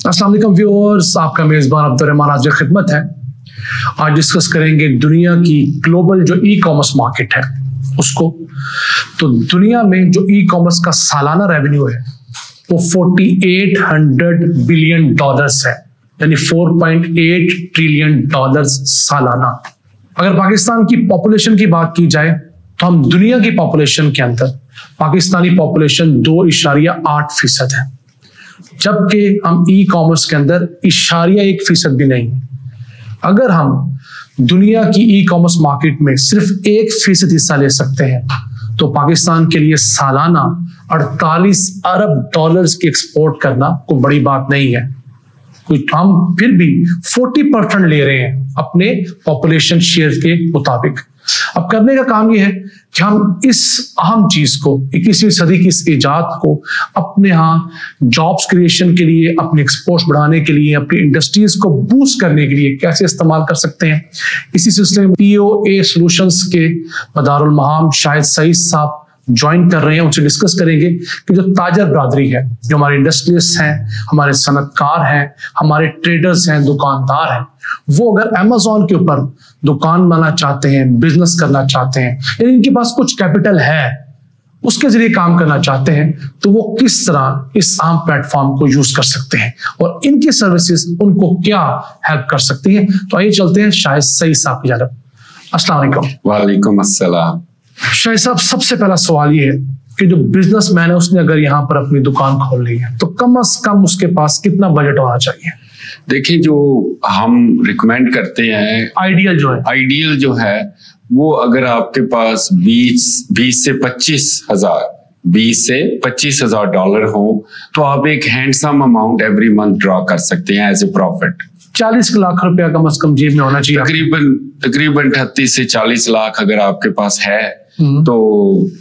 अस्सलाम वालेकुम व्यूअर्स, आपका मेजबान अब्दुर्रहमान हाजिर खिदमत है। आज डिस्कस करेंगे दुनिया की ग्लोबल जो ई कॉमर्स मार्केट है उसको। तो दुनिया में जो ई कॉमर्स का सालाना रेवेन्यू है वो 4800 बिलियन डॉलर्स है, यानी 4.8 ट्रिलियन डॉलर्स सालाना। अगर पाकिस्तान की पॉपुलेशन की बात की जाए तो हम दुनिया की पॉपुलेशन के अंदर पाकिस्तानी पॉपुलेशन 2.8% है, जबकि हम ई कॉमर्स के अंदर 1% भी नहीं। अगर हम दुनिया की ई कॉमर्स मार्केट में सिर्फ 1% हिस्सा ले सकते हैं तो पाकिस्तान के लिए सालाना 48 अरब डॉलर्स की एक्सपोर्ट करना कोई बड़ी बात नहीं है। हम फिर भी 40% ले रहे हैं अपने पॉपुलेशन शेयर के मुताबिक। अब करने का काम यह है कि हम इस अहम चीज को 21वीं सदी की इस इजाद को अपने यहाँ जॉब्स क्रिएशन के लिए, अपने एक्सपोर्ट्स बढ़ाने के लिए, अपनी इंडस्ट्रीज को बूस्ट करने के लिए कैसे इस्तेमाल कर सकते हैं। इसी सिलसिले में POA सॉल्यूशंस के मदारुल महाम शाहिद सईद साहब ज्वाइन कर रहे हैं। उनसे डिस्कस करेंगे कि जो ताजर बरादरी है, जो हमारे इंडस्ट्रियलिस्ट हैं, हमारे सनतकार हैं, हमारे ट्रेडर्स हैं, दुकानदार हैं, वो अगर अमेज़न के ऊपर दुकान बनाना चाहते हैं, बिजनेस करना चाहते हैं, यानी इनके पास कुछ कैपिटल है, उसके जरिए काम करना चाहते हैं, तो वो किस तरह इस आम प्लेटफॉर्म को यूज कर सकते हैं और इनकी सर्विसेज उनको क्या हेल्प कर सकती है। तो आइए चलते हैं शाहिद सईद साहब की जानब। अस्सलाम वालेकुम। वालेकुम अस्सलाम। शाहिद साहब, सबसे पहला सवाल ये है कि जो बिजनेसमैन है उसने अगर यहाँ पर अपनी दुकान खोल ली है तो कम से कम उसके पास कितना बजट होना चाहिए? देखिए, जो हम रिकमेंड करते हैं, आइडियल जो है वो अगर आपके पास 20 से 25 हजार डॉलर हो तो आप एक handsome amount every month draw कर सकते हैं एज ए प्रॉफिट। 40 लाख रुपया कम से कम जेब में होना चाहिए। तकरीबन 38 से 40 लाख अगर आपके पास है तो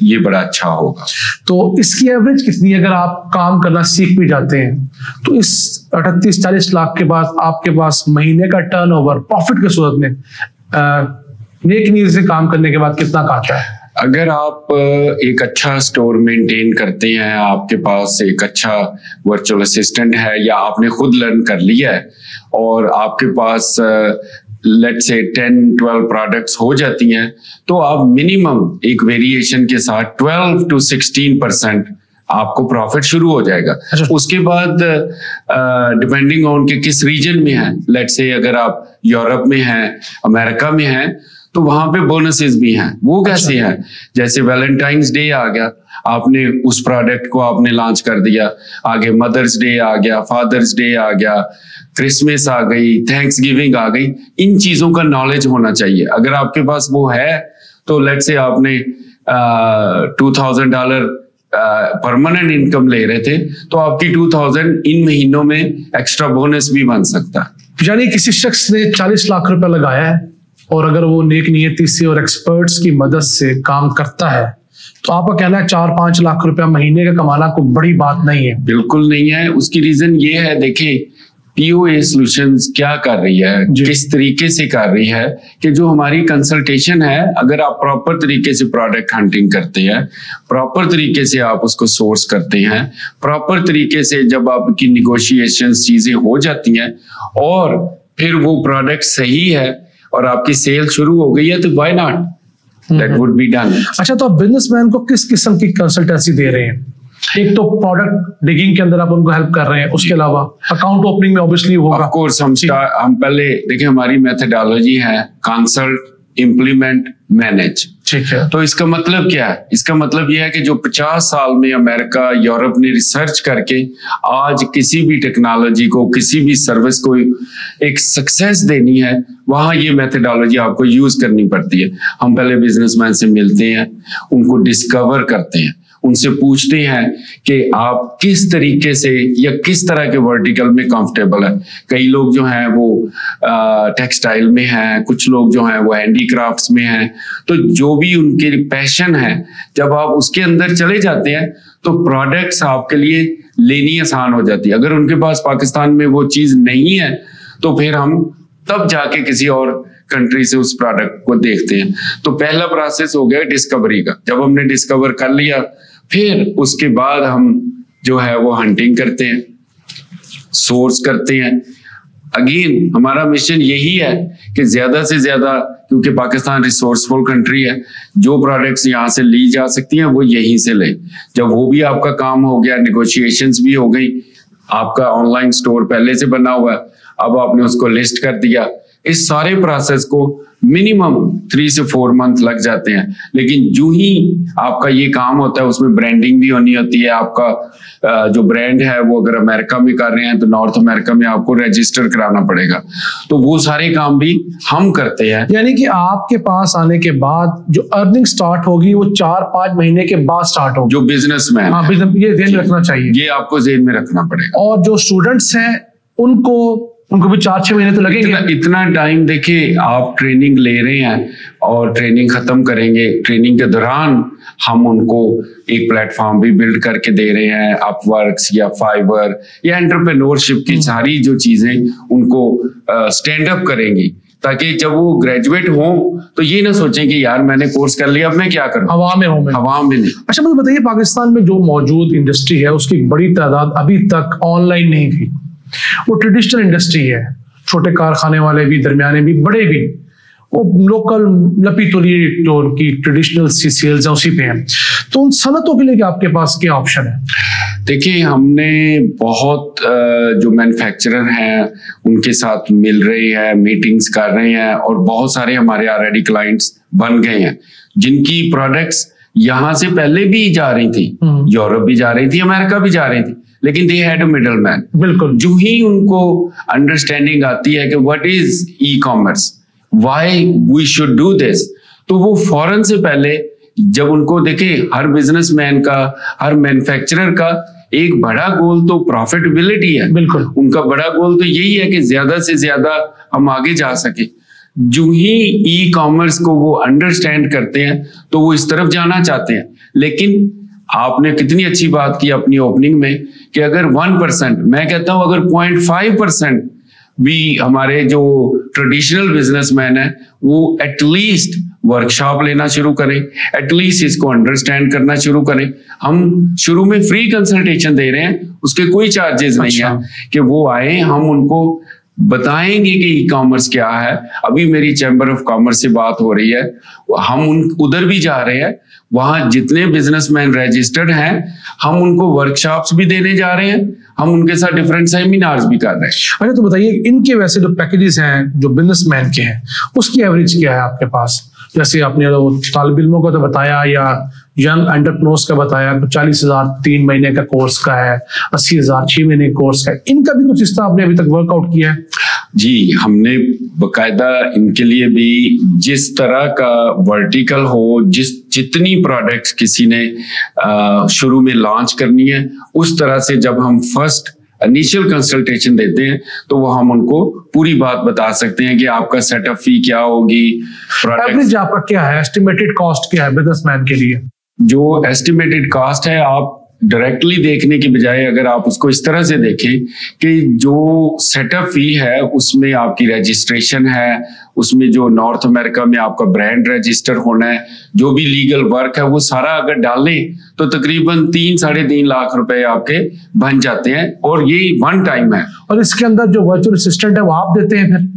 ये बड़ा अच्छा होगा। तो इसकी एवरेज कितनी, अगर आप काम करना सीख भी जाते हैं तो इस 38-40 लाख के बाद आपके पास महीने का टर्नओवर प्रॉफिट की सूरत में नेक नीयत से काम करने के बाद कितना आता है? अगर आप एक अच्छा स्टोर मेंटेन करते हैं, आपके पास एक अच्छा वर्चुअल असिस्टेंट है या आपने खुद लर्न कर लिया है और आपके पास लेट्स से 10-12 प्रोडक्ट्स हो जाती हैं, तो आप मिनिमम एक वेरिएशन के साथ 12 to 16% आपको प्रॉफिट शुरू हो जाएगा। उसके बाद डिपेंडिंग ऑन के किस रीजन में है, लेट्स से अगर आप यूरोप में हैं, अमेरिका में हैं, तो वहां पे बोनसेस भी हैं। वो कैसे हैं? जैसे वैलेंटाइंस डे आ गया, आपने उस प्रोडक्ट को आपने लॉन्च कर दिया, आगे मदर्स डे आ गया, फादर्स डे आ गया, क्रिसमस आ गई, थैंक्स गिविंग आ गई। इन चीजों का नॉलेज होना चाहिए। अगर आपके पास वो है तो लेट्स से आपने $2000 परमानेंट इनकम ले रहे थे तो आपकी 2000 इन महीनों में एक्स्ट्रा बोनस भी बन सकता है। यानी किसी शख्स ने 40 लाख रुपया लगाया है और अगर वो नेक नियति से और एक्सपर्ट्स की मदद से काम करता है तो आपका कहना है 4-5 लाख रुपया महीने का कमाना कोई बड़ी बात नहीं है? बिल्कुल नहीं है। उसकी रीजन ये है, देखिए POA सॉल्यूशंस क्या कर रही है, किस तरीके से कर रही है कि जो हमारी कंसल्टेशन है, अगर आप प्रॉपर तरीके से प्रोडक्ट हंटिंग करते हैं, प्रॉपर तरीके से आप उसको सोर्स करते हैं, प्रॉपर तरीके से जब आपकी निगोशिएशंस चीजें हो जाती हैं और फिर वो प्रोडक्ट सही है और आपकी सेल शुरू हो गई है, तो why not, that would be done. अच्छा, तो आप बिजनेसमैन को किस किस्म की कंसल्टेंसी दे रहे हैं? एक तो प्रोडक्ट डिगिंग के अंदर आप उनको हेल्प कर रहे हैं, उसके अलावा अकाउंट ओपनिंग में ऑब्वियसली होगा। ऑफ कोर्स हम पहले देखिए, हमारी मेथोडोलॉजी है कंसल्ट, इम्प्लीमेंट, मैनेज। ठीक है। तो इसका मतलब क्या है? इसका मतलब यह है कि जो 50 साल में अमेरिका, यूरोप ने रिसर्च करके आज किसी भी टेक्नोलॉजी को, किसी भी सर्विस को एक सक्सेस देनी है, वहां ये मेथोडोलॉजी आपको यूज करनी पड़ती है। हम पहले बिजनेसमैन से मिलते हैं, उनको डिस्कवर करते हैं, उनसे पूछते हैं कि आप किस तरीके से या किस तरह के वर्टिकल में कंफर्टेबल है। कई लोग जो हैं वो टेक्सटाइल में हैं, कुछ लोग जो हैं वो हैंडीक्राफ्ट्स में हैं। तो जो भी उनके पैशन है, जब आप उसके अंदर चले जाते हैं तो प्रोडक्ट्स आपके लिए लेनी आसान हो जाती है। अगर उनके पास पाकिस्तान में वो चीज नहीं है तो फिर हम तब जाके किसी और कंट्री से उस प्रोडक्ट को देखते हैं। तो पहला प्रोसेस हो गया डिस्कवरी का। जब हमने डिस्कवर कर लिया, फिर उसके बाद हम जो है वो हंटिंग करते हैं। सोर्स करते हैं। अगेन हमारा मिशन यही है कि ज्यादा से ज्यादा, क्योंकि पाकिस्तान रिसोर्सफुल कंट्री है, जो प्रोडक्ट्स यहाँ से ली जा सकती हैं वो यहीं से ले। जब वो भी आपका काम हो गया, नेगोशिएशंस भी हो गई, आपका ऑनलाइन स्टोर पहले से बना हुआ है, अब आपने उसको लिस्ट कर दिया, इस सारे प्रोसेस को मिनिमम 3 से 4 मंथ लग जाते हैं। लेकिन जो ही आपका ये काम होता है उसमें ब्रांडिंग भी होनी होती है। आपका जो ब्रांड है वो अगर अमेरिका में कर रहे हैं तो नॉर्थ अमेरिका में आपको रजिस्टर कराना पड़ेगा, तो वो सारे काम भी हम करते हैं। यानी कि आपके पास आने के बाद जो अर्निंग स्टार्ट होगी वो 4-5 महीने के बाद स्टार्ट होगी। जो बिजनेसमैन, हाँ, ये ध्यान रखना चाहिए, ये आपको ज़हन में रखना पड़ेगा। और जो स्टूडेंट्स हैं उनको भी 4-6 महीने तो लगेंगे। इतना टाइम देखिए, आप ट्रेनिंग ले रहे हैं और ट्रेनिंग खत्म करेंगे, ट्रेनिंग के दौरान हम उनको एक प्लेटफॉर्म भी बिल्ड करके दे रहे हैं, अपवर्क्स या फाइबर या एंटरप्रेन्योरशिप की सारी जो चीजें उनको स्टैंड अप करेंगी, ताकि जब वो ग्रेजुएट हों तो ये ना सोचें कि यार मैंने कोर्स कर लिया, अब मैं क्या करूं, हवा में हूं मैं, हवा में नहीं। अच्छा मुझे बताइए, पाकिस्तान में जो मौजूद इंडस्ट्री है उसकी एक बड़ी तादाद अभी तक ऑनलाइन नहीं गई। वो ट्रेडिशनल इंडस्ट्री है, छोटे कारखाने वाले भी, दरमियाने भी, बड़े भी, वो लोकल लपी तुली जो उनकी ट्रेडिशनल सी सेल्स है उसी पे हैं। तो उन सनतों के लिए आपके पास क्या ऑप्शन है? देखिए, हमने बहुत जो मैन्युफैक्चरर हैं उनके साथ मिल रहे हैं, मीटिंग्स कर रहे हैं, और बहुत सारे हमारे ऑलरेडी क्लाइंट्स बन गए हैं जिनकी प्रोडक्ट्स यहाँ से पहले भी जा रही थी, यूरोप भी जा रही थी, अमेरिका भी जा रही थी, लेकिन they had a middle man. बिल्कुल, जो ही उनको अंडरस्टैंडिंग आती है कि what is e commerce, why we should do this, तो वो फौरन से पहले, जब उनको देखे, हर बिजनेसमैन का, हर मैन्युफैक्चरर का एक बड़ा गोल तो प्रॉफिटेबिलिटी है। बिल्कुल, उनका बड़ा गोल तो यही है कि ज्यादा से ज्यादा हम आगे जा सके। जो ही ई कॉमर्स को वो अंडरस्टैंड करते हैं तो वो इस तरफ जाना चाहते हैं। लेकिन आपने कितनी अच्छी बात की अपनी ओपनिंग में कि अगर 1%, मैं कहता हूं अगर 0.5% भी हमारे जो ट्रेडिशनल बिजनेसमैन है वो एटलीस्ट वर्कशॉप लेना शुरू करें, एटलीस्ट इसको अंडरस्टैंड करना शुरू करें। हम शुरू में फ्री कंसल्टेशन दे रहे हैं, उसके कोई चार्जेस नहीं है कि वो आए, हम उनको बताएंगे कि ई कॉमर्स क्या है। अभी मेरी चैम्बर ऑफ कॉमर्स से बात हो रही है, हम उधर भी जा रहे हैं, वहां जितने बिजनेसमैन रजिस्टर्ड हैं हम उनको वर्कशॉप्स भी देने जा रहे हैं, हम उनके साथ डिफरेंट सेमिनार्स भी कर रहे हैं। अच्छा, तो बताइए, इनके वैसे जो पैकेजेस हैं जो बिजनेसमैन के हैं उसकी एवरेज क्या है आपके पास? जैसे आपने तालिब इल्मों का तो बताया, या यंग एंटरप्रेन्योर्स का बताया, 40,000 3 महीने का कोर्स का है, 80,000 6 महीने कोर्स का है, इनका भी कुछ हिस्सा आपने अभी तक वर्कआउट किया है? जी, हमने बकायदा इनके लिए भी जिस तरह का वर्टिकल हो, जितनी प्रोडक्ट्स किसी ने शुरू में लॉन्च करनी है, उस तरह से जब हम फर्स्ट इनिशियल कंसल्टेशन देते हैं तो वो हम उनको पूरी बात बता सकते हैं कि आपका सेटअप फी क्या होगी, एवरेज आपका क्या है, एस्टिमेटेड कॉस्ट क्या है बिजनेसमैन के लिए? जो एस्टिमेटेड कॉस्ट है, आप डायरेक्टली देखने की बजाय अगर आप उसको इस तरह से देखें कि जो सेटअप फी है उसमें आपकी रजिस्ट्रेशन है, उसमें जो नॉर्थ अमेरिका में आपका ब्रांड रजिस्टर होना है, जो भी लीगल वर्क है वो सारा अगर डालें तो तकरीबन 3-3.5 लाख रुपए आपके बन जाते हैं, और ये 1 टाइम है। और इसके अंदर जो वर्चुअल असिस्टेंट है वो आप देते हैं फिर?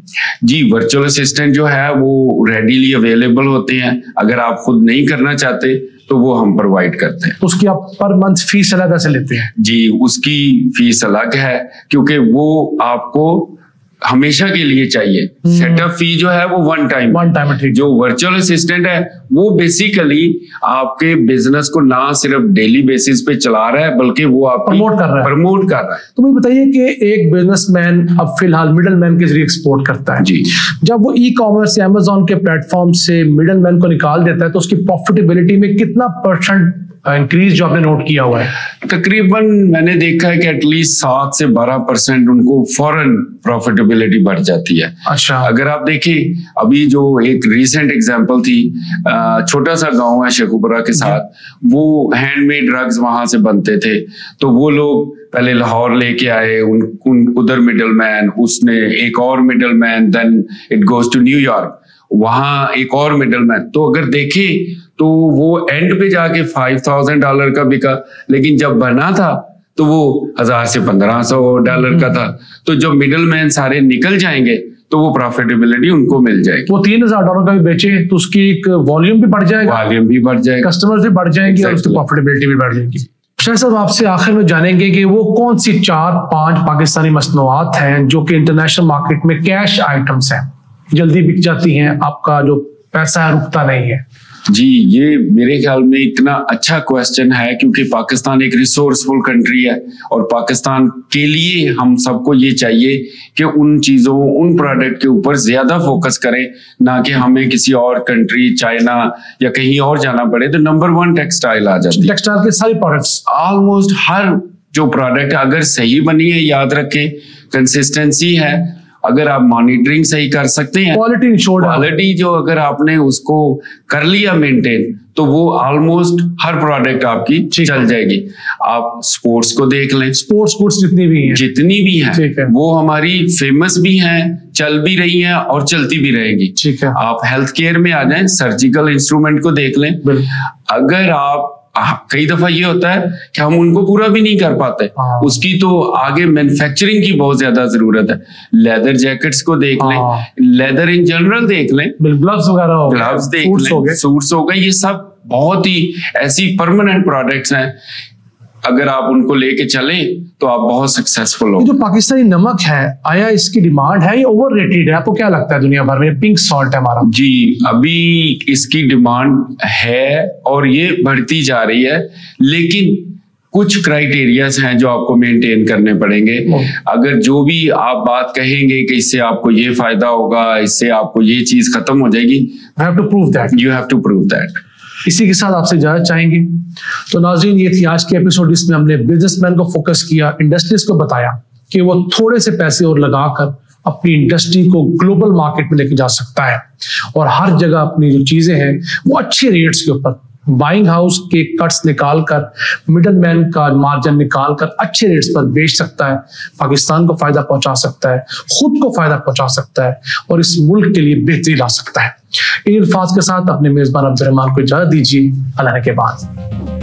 जी, वर्चुअल असिस्टेंट जो है वो रेडीली अवेलेबल होते हैं, अगर आप खुद नहीं करना चाहते तो वो हम प्रोवाइड करते हैं। उसकी आप पर मंथ फीस अलग से लेते हैं? जी, उसकी फीस अलग है, क्योंकि वो आपको हमेशा के लिए चाहिए। सेटअप फी जो है वो 1 टाइम है, ठीक। जो वर्चुअल असिस्टेंट है वो बेसिकली आपके बिजनेस को ना सिर्फ डेली बेसिस पे चला रहा है बल्कि वो आप प्रमोट कर रहा है। तो मुझे बताइए कि एक बिजनेसमैन अब फिलहाल मिडल मैन के जरिए एक्सपोर्ट करता है जी, जब वो ई कॉमर्स या अमेजोन के प्लेटफॉर्म से मिडल मैन को निकाल देता है तो उसकी प्रॉफिटेबिलिटी में कितना % इंक्रीज जो आपने नोट किया हुआ है? तकरीबन मैंने देखा है कि एटलीस्ट 7 से 12% उनको फौरन प्रॉफिटेबिलिटी बढ़ जाती है। अच्छा, अगर आप देखिए, अभी जो एक रीसेंट एग्जांपल थी, छोटा सा गांव है शेखुपुरा के साथ, वो हैंडमेड ड्रग्स वहां से बनते थे, तो वो लोग पहले लाहौर लेके आए, उधर मिडल मैन, उसने एक और middle man, then it goes to New York, वहां एक और मिडल मैन। तो अगर देखें तो वो एंड पे जाके $5,000 का बिका, लेकिन जब बना था तो वो 1000 से 1500 डॉलर का था। तो जो मिडल मैन सारे निकल जाएंगे तो वो प्रॉफिटेबिलिटी उनको मिल जाएगी। वो $3000 का भी बेचे तो उसकी एक वॉल्यूम भी बढ़ जाएगा, वॉल्यूम भी बढ़ जाएगा, कस्टमर्स भी बढ़ जाएंगे और उसकी प्रॉफिटेबिलिटी भी बढ़ जाएगी। शायद साहब आपसे आखिर में जानेंगे कि वो कौन सी 4-5 पाकिस्तानी मसनूआत हैं जो कि इंटरनेशनल मार्केट में कैश आइटम्स हैं, जल्दी बिक जाती हैं, आपका जो पैसा है रुकता नहीं है। जी, ये मेरे ख्याल में इतना अच्छा क्वेश्चन है क्योंकि पाकिस्तान एक रिसोर्सफुल कंट्री है और पाकिस्तान के लिए हम सबको ये चाहिए कि उन चीज़ों, उन प्रोडक्ट के ऊपर ज्यादा फोकस करें, ना कि हमें किसी और कंट्री, चाइना या कहीं और जाना पड़े। तो नंबर 1 टेक्सटाइल आ जाती है। टेक्सटाइल के सारे प्रोडक्ट्स, ऑलमोस्ट हर जो प्रोडक्ट अगर सही बनी है, याद रखें कंसिस्टेंसी है, अगर आप मॉनिटरिंग सही कर सकते हैं, क्वालिटी जो अगर आपने उसको कर लिया मेंटेन, तो वो ऑलमोस्ट हर प्रोडक्ट आपकी चल जाएगी। आप स्पोर्ट्स को देख लें, स्पोर्ट्स गुड्स जितनी भी हैं वो हमारी फेमस भी हैं, चल भी रही हैं और चलती भी रहेगी। ठीक है। आप हेल्थ केयर में आ जाएं, सर्जिकल इंस्ट्रूमेंट को देख लें। अगर आप कई दफा ये होता है कि हम उनको पूरा भी नहीं कर पाते, उसकी तो आगे मैन्युफैक्चरिंग की बहुत ज्यादा जरूरत है। लेदर जैकेट्स को देख लें, लेदर इन जनरल देख लें, ग्लव्स वगैरह, ग्लव्स देख लें, सूट्स हो गए, ये सब बहुत ही ऐसी परमानेंट प्रोडक्ट्स हैं, अगर आप उनको लेके चलें तो आप बहुत सक्सेसफुल हो। जो पाकिस्तानी नमक है, आया इसकी डिमांड है या ओवररेटेड है? आपको क्या लगता है? दुनिया भर में पिंक सॉल्ट है हमारा। जी, अभी इसकी डिमांड है और ये बढ़ती जा रही है, लेकिन कुछ क्राइटेरियाज हैं जो आपको मेंटेन करने पड़ेंगे। अगर जो भी आप बात कहेंगे कि इससे आपको ये फायदा होगा, इससे आपको ये चीज खत्म हो जाएगी, you have to prove that. इसी के साथ आपसे इजाजत चाहेंगे। तो नाज़रीन, ये थी आज की एपिसोड, जिसमें हमने बिजनेसमैन को फोकस किया, इंडस्ट्रीज को बताया कि वो थोड़े से पैसे और लगाकर अपनी इंडस्ट्री को ग्लोबल मार्केट में लेके जा सकता है और हर जगह अपनी जो चीजें हैं वो अच्छे रेट्स के ऊपर, बाइंग हाउस के कट्स निकालकर, मिडल मैन का मार्जिन निकालकर अच्छे रेट्स पर बेच सकता है, पाकिस्तान को फायदा पहुंचा सकता है, खुद को फायदा पहुंचा सकता है और इस मुल्क के लिए बेहतरी ला सकता है। इन अल्फाज के साथ अपने मेजबान अब्दुर्रहमान को इजाजत दीजिए। अल्लाह के बाद।